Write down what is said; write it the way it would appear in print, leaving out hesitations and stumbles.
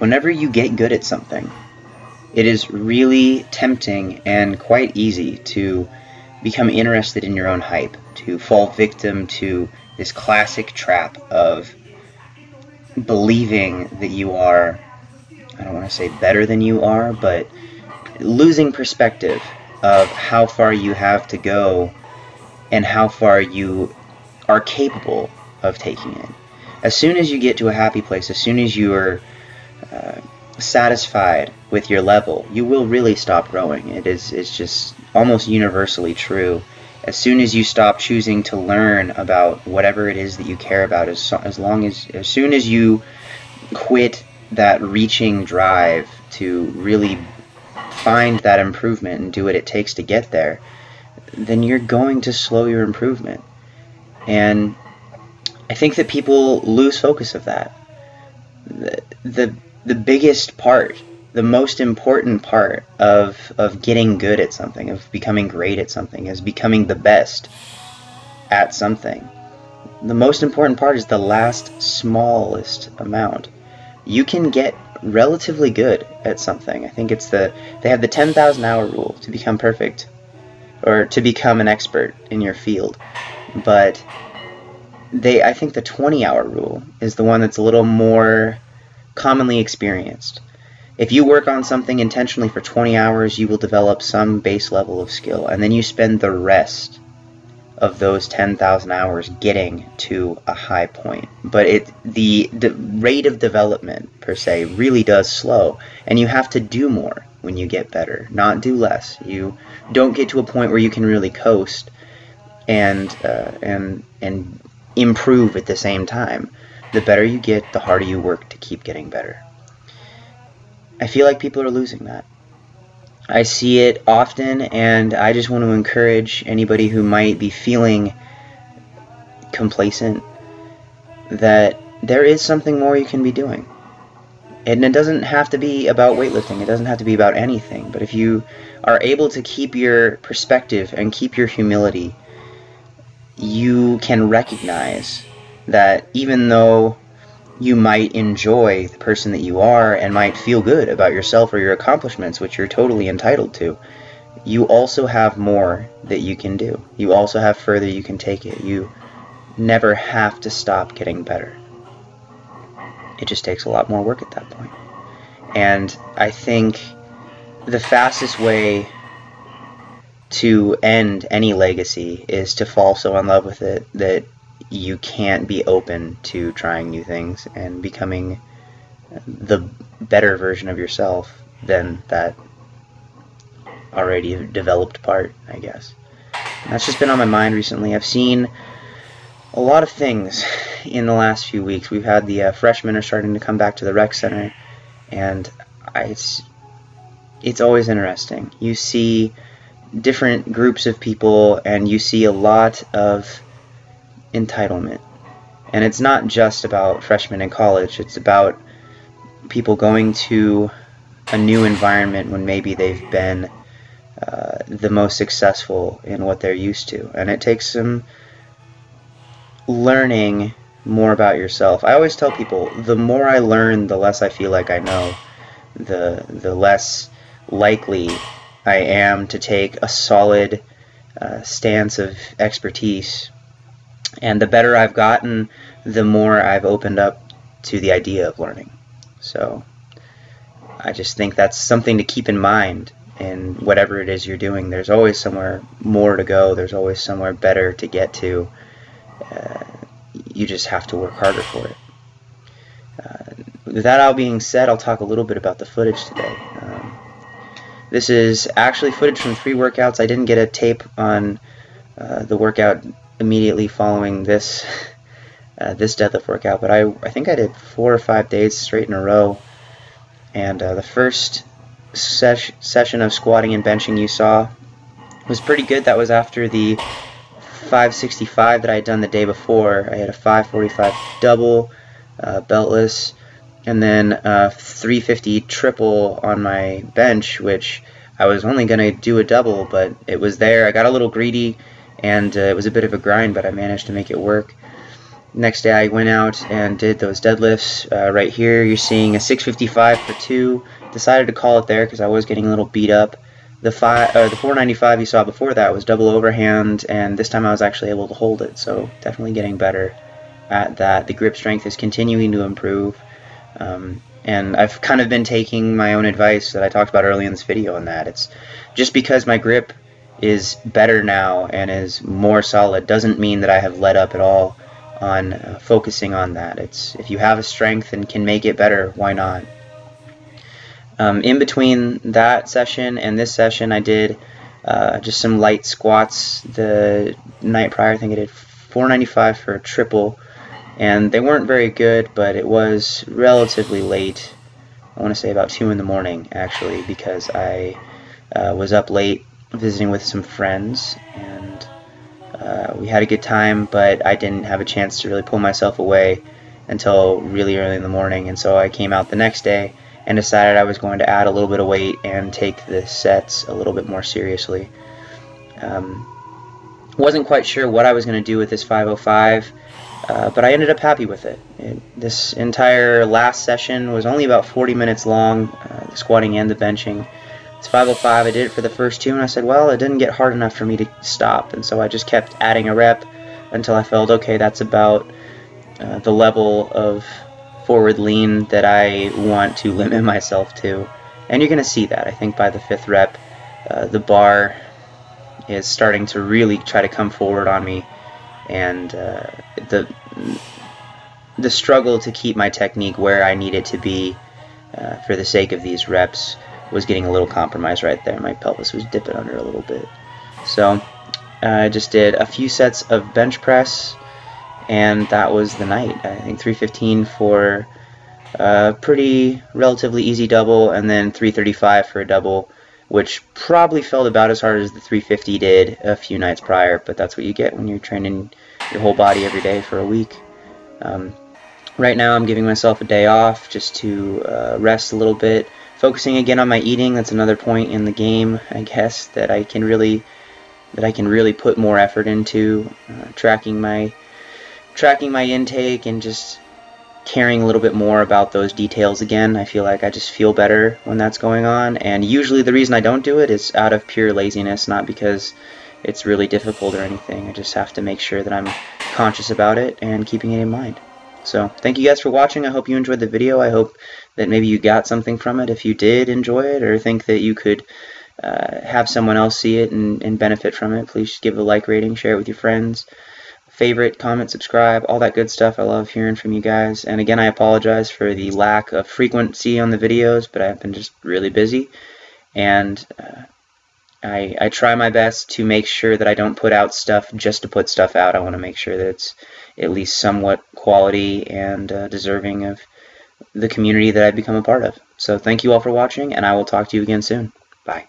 whenever you get good at something, it is really tempting and quite easy to become interested in your own hype, to fall victim to this classic trap of believing that you are, I don't want to say better than you are, but losing perspective of how far you have to go and how far you are capable of taking it. As soon as you get to a happy place, as soon as you are satisfied with your level, you will really stop growing. It's just almost universally true. As soon as you stop choosing to learn about whatever it is that you care about, as soon as you quit that reaching drive to really find that improvement and do what it takes to get there, then you're going to slow your improvement. And I think that people lose focus of that. The biggest part, the most important part of getting good at something, of becoming great at something, is becoming the best at something. The most important part is the last smallest amount. You can get relatively good at something. I think it's they have the 10,000 hour rule to become perfect, or to become an expert in your field. But I think the 20-hour rule is the one that's a little more commonly experienced. If you work on something intentionally for 20 hours, you will develop some base level of skill, and then you spend the rest of those 10,000 hours getting to a high point. But the rate of development, per se, really does slow, and you have to do more when you get better, not do less. You don't get to a point where you can really coast and improve at the same time. The better you get, the harder you work to keep getting better. I feel like people are losing that. I see it often, and I just want to encourage anybody who might be feeling complacent that there is something more you can be doing. And it doesn't have to be about weightlifting. It doesn't have to be about anything. But if you are able to keep your perspective and keep your humility, you can recognize that even though you might enjoy the person that you are and might feel good about yourself or your accomplishments, which you're totally entitled to, you also have more that you can do. You also have further you can take it. You never have to stop getting better. It just takes a lot more work at that point. And I think the fastest way to end any legacy is to fall so in love with it that you can't be open to trying new things and becoming the better version of yourself than that already developed part, I guess. And that's just been on my mind recently. I've seen a lot of things in the last few weeks. We've had the freshmen are starting to come back to the rec center, and it's always interesting. You see different groups of people, and you see a lot of entitlement. And it's not just about freshmen in college. It's about people going to a new environment when maybe they've been the most successful in what they're used to. And it takes some learning more about yourself. I always tell people, the more I learn, the less I feel like I know. The less likely I am to take a solid stance of expertise. And the better I've gotten, the more I've opened up to the idea of learning. So I just think that's something to keep in mind in whatever it is you're doing. There's always somewhere more to go. There's always somewhere better to get to. You just have to work harder for it. With that all being said, I'll talk a little bit about the footage today. This is actually footage from 3 workouts. I didn't get a tape on the workout immediately following this this deadlift workout, but I think I did 4 or 5 days straight in a row. And the first session of squatting and benching you saw was pretty good. That was after the 565 that I had done the day before. I had a 545 double, beltless, and then 350 triple on my bench, which I was only going to do a double, but it was there. I got a little greedy, and it was a bit of a grind, but I managed to make it work. Next day I went out and did those deadlifts. Right here you're seeing a 655 for 2. Decided to call it there because I was getting a little beat up. The 495 you saw before that was double overhand, and this time I was actually able to hold it, so definitely getting better at that. The grip strength is continuing to improve, and I've kind of been taking my own advice that I talked about early in this video on that. It's just because my grip is better now and is more solid doesn't mean that I have let up at all on focusing on that. It's if you have a strength and can make it better, why not? In between that session and this session, I did just some light squats. The night prior, I think I did 495 for a triple, and they weren't very good, but it was relatively late. I want to say about 2 in the morning, actually, because I was up late visiting with some friends, and we had a good time, but I didn't have a chance to really pull myself away until really early in the morning, and so I came out the next day and decided I was going to add a little bit of weight and take the sets a little bit more seriously. Wasn't quite sure what I was going to do with this 505, but I ended up happy with it. This entire last session was only about 40 minutes long, the squatting and the benching. It's 505, I did it for the first 2, and I said, well, it didn't get hard enough for me to stop, and so I just kept adding a rep until I felt, okay, that's about the level of forward lean that I want to limit myself to. And you're going to see that. I think by the 5th rep, the bar is starting to really try to come forward on me, and the struggle to keep my technique where I need it to be for the sake of these reps was getting a little compromised right there. My pelvis was dipping under a little bit. So I just did a few sets of bench press, and that was the night. I think 315 for a pretty relatively easy double, and then 335 for a double, which probably felt about as hard as the 350 did a few nights prior, but that's what you get when you're training your whole body every day for a week. Right now I'm giving myself a day off just to rest a little bit, focusing again on my eating. That's another point in the game, I guess, that I can really put more effort into, tracking my intake and just caring a little bit more about those details again. I feel like I just feel better when that's going on, and usually the reason I don't do it is out of pure laziness, not because it's really difficult or anything. I just have to make sure that I'm conscious about it and keeping it in mind. So thank you guys for watching. I hope you enjoyed the video. I hope that maybe you got something from it. If you did enjoy it or think that you could have someone else see it and benefit from it, please give it a like rating, share it with your friends, favorite, comment, subscribe, all that good stuff. I love hearing from you guys. And again, I apologize for the lack of frequency on the videos, but I've been just really busy, and I try my best to make sure that I don't put out stuff just to put stuff out. I want to make sure that it's at least somewhat quality and deserving of the community that I've become a part of. So thank you all for watching, and I will talk to you again soon. Bye.